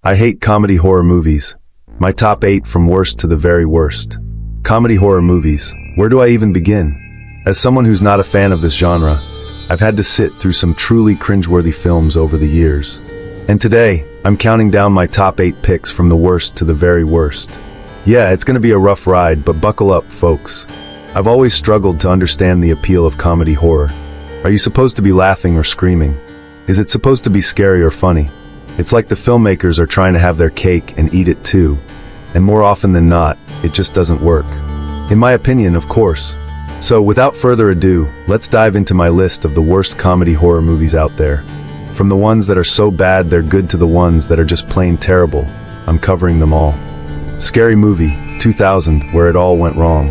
I hate comedy horror movies. My top 8 from worst to the very worst. Comedy horror movies. Where do I even begin? As someone who's not a fan of this genre, I've had to sit through some truly cringeworthy films over the years. And today, I'm counting down my top 8 picks from the worst to the very worst. Yeah, it's gonna be a rough ride, but buckle up, folks. I've always struggled to understand the appeal of comedy horror. Are you supposed to be laughing or screaming? Is it supposed to be scary or funny? It's like the filmmakers are trying to have their cake and eat it too. And more often than not, it just doesn't work. In my opinion, of course. So without further ado, let's dive into my list of the worst comedy horror movies out there. From the ones that are so bad they're good to the ones that are just plain terrible, I'm covering them all. Scary Movie, 2000, where it all went wrong.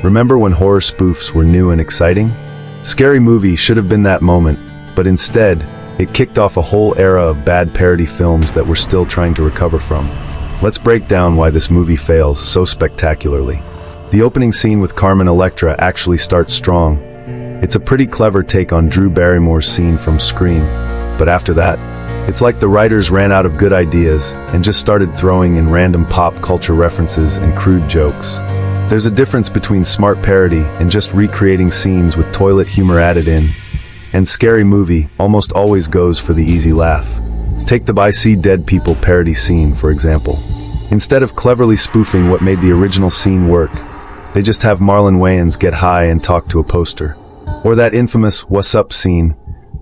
Remember when horror spoofs were new and exciting? Scary Movie should have been that moment, but instead, it kicked off a whole era of bad parody films that we're still trying to recover from. Let's break down why this movie fails so spectacularly. The opening scene with Carmen Electra actually starts strong. It's a pretty clever take on Drew Barrymore's scene from Scream, but after that, it's like the writers ran out of good ideas and just started throwing in random pop culture references and crude jokes. There's a difference between smart parody and just recreating scenes with toilet humor added in. And Scary Movie almost always goes for the easy laugh. Take the I See Dead People parody scene, for example. Instead of cleverly spoofing what made the original scene work, they just have Marlon Wayans get high and talk to a poster. Or that infamous "What's Up" scene.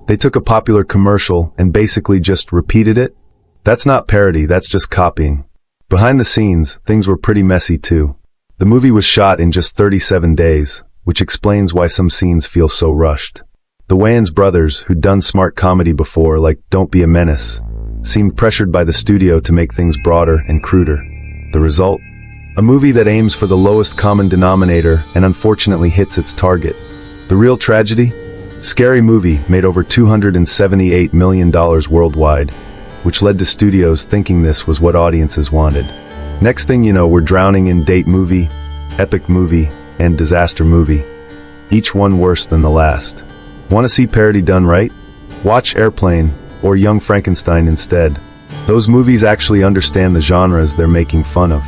They took a popular commercial and basically just repeated it. That's not parody, that's just copying. Behind the scenes, things were pretty messy too. The movie was shot in just 37 days, which explains why some scenes feel so rushed. The Wayans brothers, who'd done smart comedy before, like Don't Be a Menace, seemed pressured by the studio to make things broader and cruder. The result? A movie that aims for the lowest common denominator and unfortunately hits its target. The real tragedy? Scary Movie made over $278 million worldwide, which led to studios thinking this was what audiences wanted. Next thing you know, we're drowning in date movie, epic movie, and disaster movie. Each one worse than the last. Want to see parody done right? Watch Airplane or Young Frankenstein instead. Those movies actually understand the genres they're making fun of.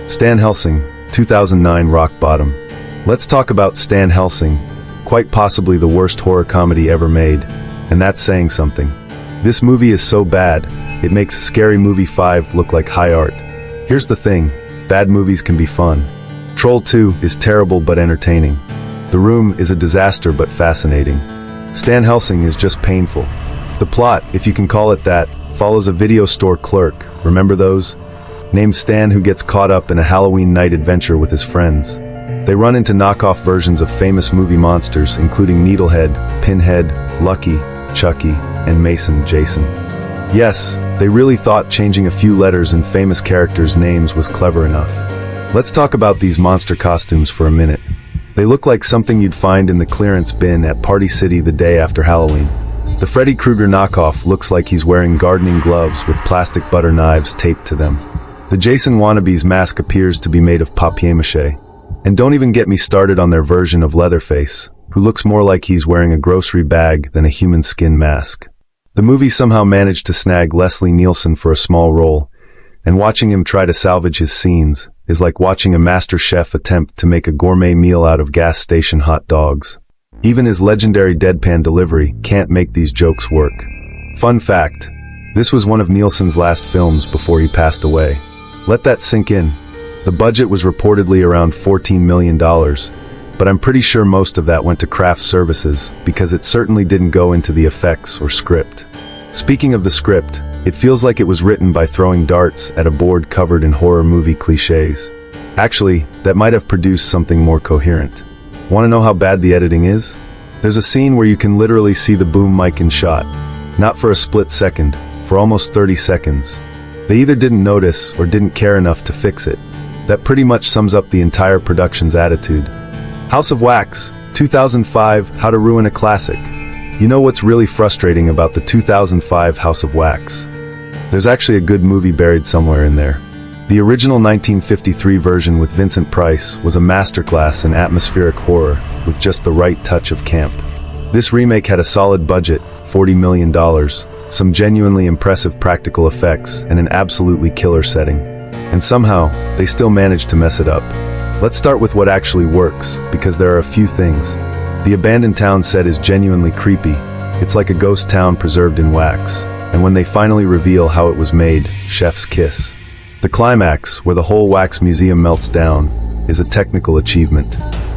Stan Helsing, 2009 rock bottom. Let's talk about Stan Helsing, quite possibly the worst horror comedy ever made, and that's saying something. This movie is so bad, it makes Scary Movie 5 look like high art. Here's the thing, bad movies can be fun. Troll 2 is terrible but entertaining. The Room is a disaster but fascinating. Stan Helsing is just painful. The plot, if you can call it that, follows a video store clerk, remember those? Named Stan, who gets caught up in a Halloween night adventure with his friends. They run into knockoff versions of famous movie monsters, including Needlehead, Pinhead, Lucky, Chucky, and Mason Jason. Yes, they really thought changing a few letters in famous characters' names was clever enough. Let's talk about these monster costumes for a minute. They look like something you'd find in the clearance bin at Party City the day after Halloween. The Freddy Krueger knockoff looks like he's wearing gardening gloves with plastic butter knives taped to them. The Jason wannabe's mask appears to be made of papier-mâché. And don't even get me started on their version of Leatherface, who looks more like he's wearing a grocery bag than a human skin mask. The movie somehow managed to snag Leslie Nielsen for a small role, and watching him try to salvage his scenes is like watching a master chef attempt to make a gourmet meal out of gas station hot dogs. Even his legendary deadpan delivery can't make these jokes work. Fun fact, this was one of Nielsen's last films before he passed away. Let that sink in. The budget was reportedly around $14 million, but I'm pretty sure most of that went to craft services because it certainly didn't go into the effects or script. Speaking of the script, it feels like it was written by throwing darts at a board covered in horror movie cliches. Actually, that might have produced something more coherent. Want to know how bad the editing is? There's a scene where you can literally see the boom mic in shot. Not for a split second, for almost 30 seconds. They either didn't notice or didn't care enough to fix it. That pretty much sums up the entire production's attitude. House of Wax, 2005, How to Ruin a Classic. You know what's really frustrating about the 2005 House of Wax? There's actually a good movie buried somewhere in there. The original 1953 version with Vincent Price was a masterclass in atmospheric horror with just the right touch of camp. This remake had a solid budget, $40 million, some genuinely impressive practical effects, and an absolutely killer setting. And somehow, they still manage to mess it up. Let's start with what actually works, because there are a few things. The abandoned town set is genuinely creepy. It's like a ghost town preserved in wax. And when they finally reveal how it was made, chef's kiss. The climax, where the whole wax museum melts down, is a technical achievement.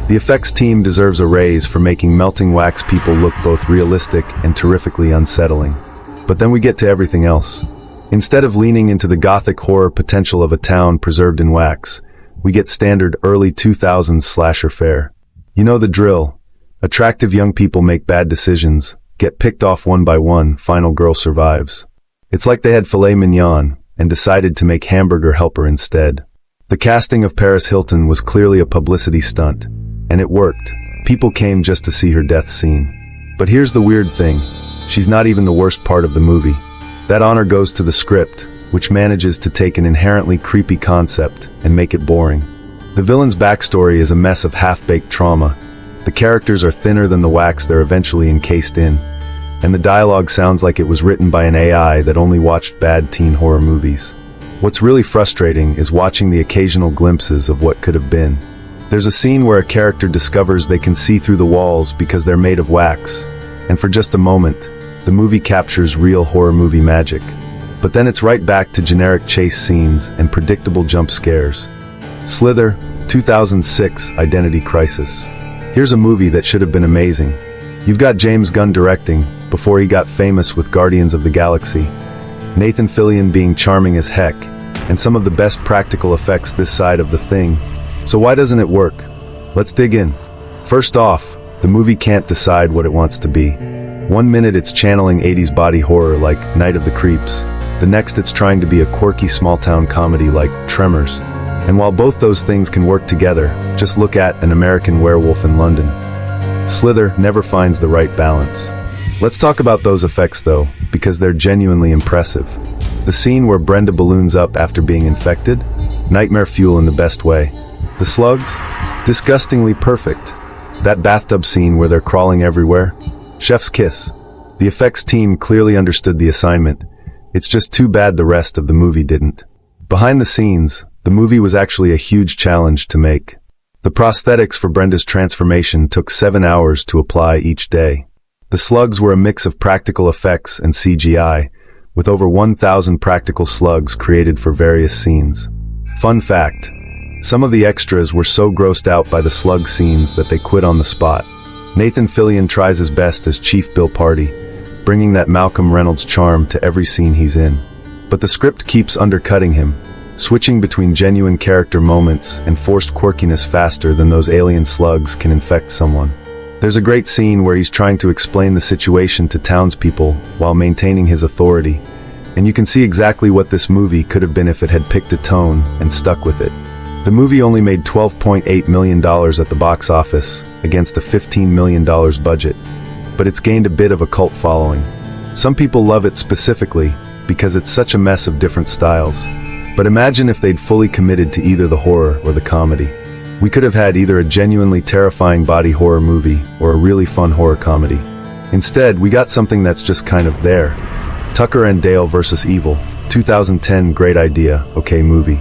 The effects team deserves a raise for making melting wax people look both realistic and terrifically unsettling. But then we get to everything else. Instead of leaning into the gothic horror potential of a town preserved in wax, we get standard early 2000s slasher fare. You know the drill. Attractive young people make bad decisions, get picked off one by one, final girl survives. It's like they had filet mignon and decided to make hamburger helper instead. The casting of Paris Hilton was clearly a publicity stunt, and it worked. People came just to see her death scene. But here's the weird thing. She's not even the worst part of the movie. That honor goes to the script, which manages to take an inherently creepy concept and make it boring. The villain's backstory is a mess of half-baked trauma. The characters are thinner than the wax they're eventually encased in, and the dialogue sounds like it was written by an AI that only watched bad teen horror movies. What's really frustrating is watching the occasional glimpses of what could have been. There's a scene where a character discovers they can see through the walls because they're made of wax, and for just a moment, the movie captures real horror movie magic. But then it's right back to generic chase scenes and predictable jump scares. Slither, 2006 Identity Crisis. Here's a movie that should have been amazing. You've got James Gunn directing, before he got famous with Guardians of the Galaxy. Nathan Fillion being charming as heck, and some of the best practical effects this side of The Thing. So why doesn't it work? Let's dig in. First off, the movie can't decide what it wants to be. One minute it's channeling 80s body horror like Night of the Creeps. The next it's trying to be a quirky small-town comedy like Tremors. And while both those things can work together, just look at An American Werewolf in London. Slither never finds the right balance. Let's talk about those effects though, because they're genuinely impressive. The scene where Brenda balloons up after being infected? Nightmare fuel in the best way. The slugs? Disgustingly perfect. That bathtub scene where they're crawling everywhere? Chef's kiss. The effects team clearly understood the assignment. It's just too bad the rest of the movie didn't. Behind the scenes, the movie was actually a huge challenge to make. The prosthetics for Brenda's transformation took 7 hours to apply each day. The slugs were a mix of practical effects and CGI, with over 1,000 practical slugs created for various scenes. Fun fact, some of the extras were so grossed out by the slug scenes that they quit on the spot. Nathan Fillion tries his best as Chief Bill Party, bringing that Malcolm Reynolds charm to every scene he's in. But the script keeps undercutting him, switching between genuine character moments and forced quirkiness faster than those alien slugs can infect someone. There's a great scene where he's trying to explain the situation to townspeople while maintaining his authority, and you can see exactly what this movie could have been if it had picked a tone and stuck with it. The movie only made $12.8 million at the box office against a $15 million budget, but it's gained a bit of a cult following. Some people love it specifically because it's such a mess of different styles. But imagine if they'd fully committed to either the horror or the comedy. We could have had either a genuinely terrifying body horror movie or a really fun horror comedy. Instead, we got something that's just kind of there. Tucker and Dale vs. Evil, 2010 great idea, okay movie.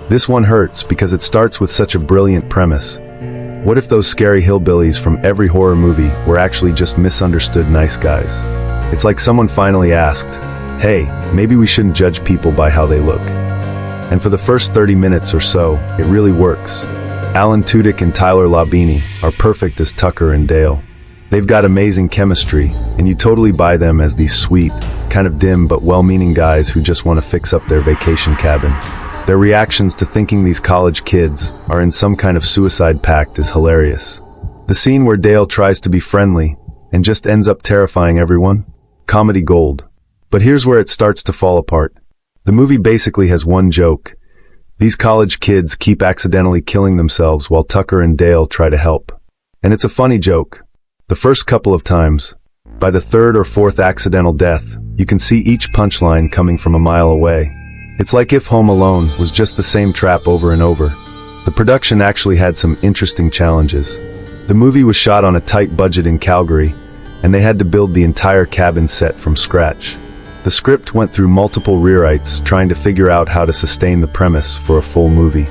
This one hurts because it starts with such a brilliant premise. What if those scary hillbillies from every horror movie were actually just misunderstood nice guys? It's like someone finally asked, hey, maybe we shouldn't judge people by how they look. And for the first 30 minutes or so, it really works. Alan Tudyk and Tyler Labine are perfect as Tucker and Dale. They've got amazing chemistry, and you totally buy them as these sweet, kind of dim but well-meaning guys who just want to fix up their vacation cabin. Their reactions to thinking these college kids are in some kind of suicide pact is hilarious. The scene where Dale tries to be friendly and just ends up terrifying everyone? Comedy gold. But here's where it starts to fall apart. The movie basically has one joke. These college kids keep accidentally killing themselves while Tucker and Dale try to help. And it's a funny joke. The first couple of times. By the third or fourth accidental death, you can see each punchline coming from a mile away. It's like if Home Alone was just the same trap over and over. The production actually had some interesting challenges. The movie was shot on a tight budget in Calgary, and they had to build the entire cabin set from scratch. The The script went through multiple rewrites trying to figure out how to sustain the premise for a full movie.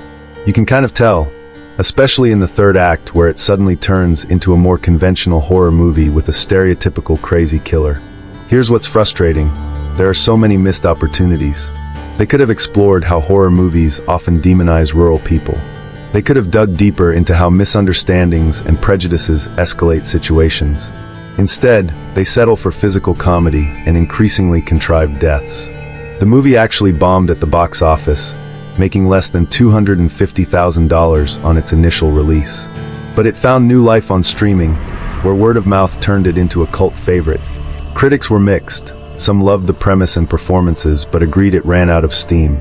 You can kind of tell, especially in the third act where it suddenly turns into a more conventional horror movie with a stereotypical crazy killer. Here's what's frustrating. There are so many missed opportunities. They could have explored how horror movies often demonize rural people. They could have dug deeper into how misunderstandings and prejudices escalate situations. Instead, they settle for physical comedy and increasingly contrived deaths. The movie actually bombed at the box office, making less than $250,000 on its initial release. But it found new life on streaming, where word of mouth turned it into a cult favorite. Critics were mixed. Some loved the premise and performances, but agreed it ran out of steam.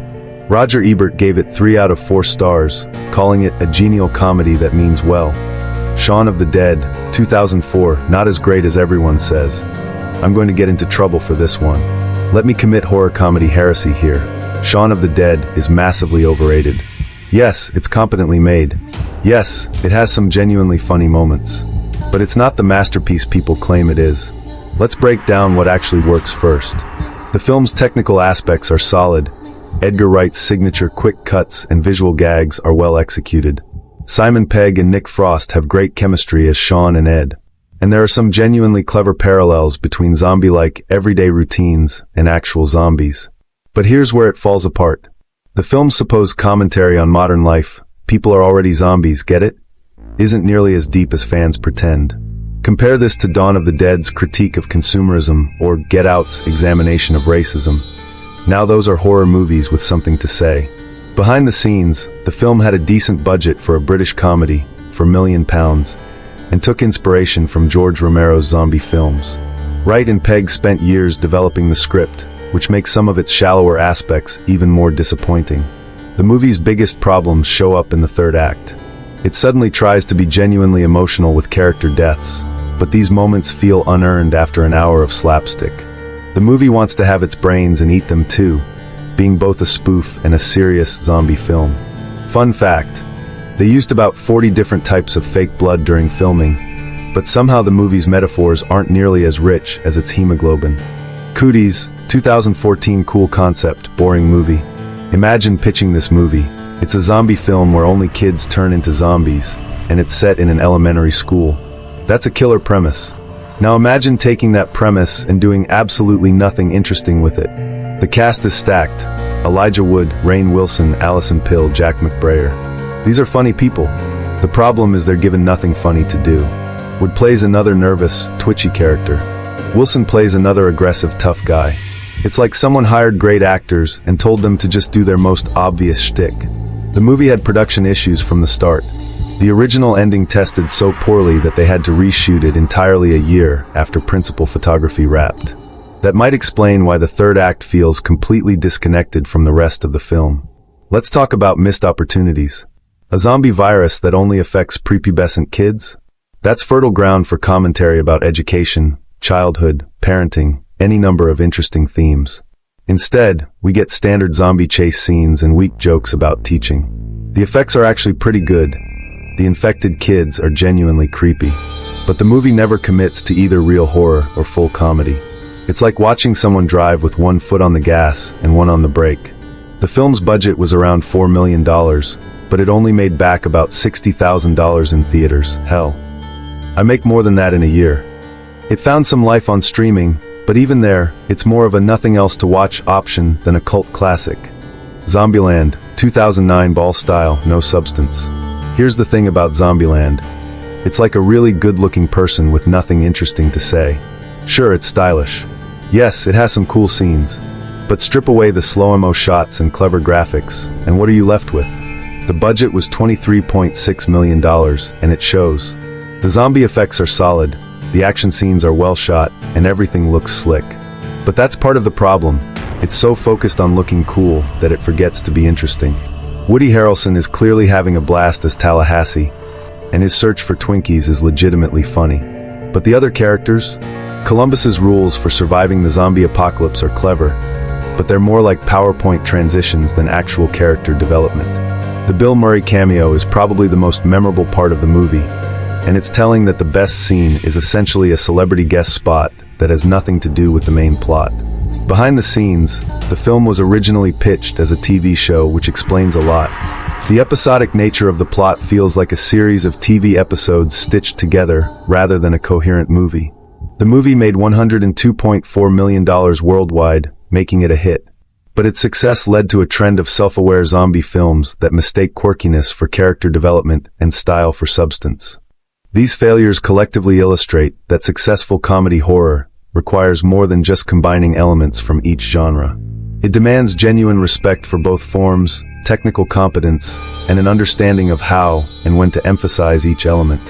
Roger Ebert gave it 3 out of 4 stars, calling it a genial comedy that means well. Shawn of the Dead, 2004, not as great as everyone says. I'm going to get into trouble for this one. Let me commit horror comedy heresy here. Shawn of the Dead is massively overrated. Yes, it's competently made. Yes, it has some genuinely funny moments. But it's not the masterpiece people claim it is. Let's break down what actually works first. The film's technical aspects are solid. Edgar Wright's signature quick cuts and visual gags are well executed. Simon Pegg and Nick Frost have great chemistry as Shawn and Ed. And there are some genuinely clever parallels between zombie-like everyday routines and actual zombies. But here's where it falls apart. The film's supposed commentary on modern life, people are already zombies, get it? Isn't nearly as deep as fans pretend. Compare this to Dawn of the Dead's critique of consumerism or Get Out's examination of racism. Now those are horror movies with something to say. Behind the scenes, the film had a decent budget for a British comedy, for £1 million, and took inspiration from George Romero's zombie films. Wright and Pegg spent years developing the script, which makes some of its shallower aspects even more disappointing. The movie's biggest problems show up in the third act. It suddenly tries to be genuinely emotional with character deaths, but these moments feel unearned after an hour of slapstick. The movie wants to have its brains and eat them too, being both a spoof and a serious zombie film. Fun fact, they used about 40 different types of fake blood during filming, but somehow the movie's metaphors aren't nearly as rich as its hemoglobin. Cooties, 2014 cool concept, boring movie. Imagine pitching this movie. It's a zombie film where only kids turn into zombies, and it's set in an elementary school. That's a killer premise. Now imagine taking that premise and doing absolutely nothing interesting with it. The cast is stacked. Elijah Wood, Rainn Wilson, Alison Pill, Jack McBrayer. These are funny people. The problem is they're given nothing funny to do. Wood plays another nervous, twitchy character. Wilson plays another aggressive, tough guy. It's like someone hired great actors and told them to just do their most obvious shtick. The movie had production issues from the start. The original ending tested so poorly that they had to reshoot it entirely a year after principal photography wrapped. That might explain why the third act feels completely disconnected from the rest of the film. Let's talk about missed opportunities. A zombie virus that only affects prepubescent kids? That's fertile ground for commentary about education, childhood, parenting, any number of interesting themes. Instead, we get standard zombie chase scenes and weak jokes about teaching. The effects are actually pretty good. The infected kids are genuinely creepy. But the movie never commits to either real horror or full comedy. It's like watching someone drive with one foot on the gas and one on the brake. The film's budget was around $4 million, but it only made back about $60,000 in theaters. Hell, I make more than that in a year. It found some life on streaming, but even there, it's more of a nothing else to watch option than a cult classic. Zombieland, 2009 ball style, no substance. Here's the thing about Zombieland. It's like a really good-looking person with nothing interesting to say. Sure, it's stylish. Yes, it has some cool scenes. But strip away the slow-mo shots and clever graphics, and what are you left with? The budget was $23.6 million, and it shows. The zombie effects are solid, the action scenes are well shot, and everything looks slick. But that's part of the problem. It's so focused on looking cool that it forgets to be interesting. Woody Harrelson is clearly having a blast as Tallahassee, and his search for Twinkies is legitimately funny. But the other characters? Columbus's rules for surviving the zombie apocalypse are clever, but they're more like PowerPoint transitions than actual character development. The Bill Murray cameo is probably the most memorable part of the movie, and it's telling that the best scene is essentially a celebrity guest spot that has nothing to do with the main plot. Behind the scenes, the film was originally pitched as a TV show, which explains a lot. The episodic nature of the plot feels like a series of TV episodes stitched together rather than a coherent movie. The movie made $102.4 million worldwide, making it a hit. But its success led to a trend of self-aware zombie films that mistake quirkiness for character development and style for substance. These failures collectively illustrate that successful comedy horror requires more than just combining elements from each genre. It demands genuine respect for both forms, technical competence, and an understanding of how and when to emphasize each element.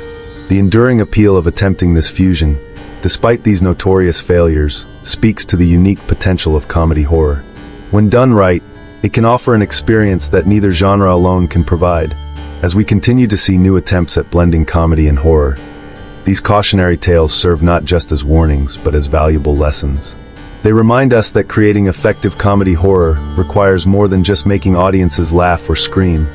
The enduring appeal of attempting this fusion, despite these notorious failures, speaks to the unique potential of comedy horror. When done right, it can offer an experience that neither genre alone can provide. As we continue to see new attempts at blending comedy and horror, these cautionary tales serve not just as warnings, but as valuable lessons. They remind us that creating effective comedy horror requires more than just making audiences laugh or scream.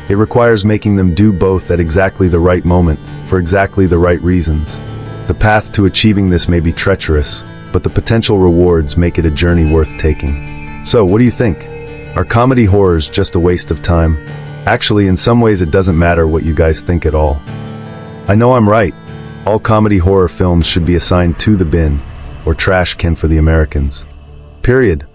It requires making them do both at exactly the right moment, for exactly the right reasons. The path to achieving this may be treacherous, but the potential rewards make it a journey worth taking. So, what do you think? Are comedy horrors just a waste of time? Actually, in some ways it doesn't matter what you guys think at all. I know I'm right. All comedy horror films should be assigned to the bin, or trash can for the Americans. Period.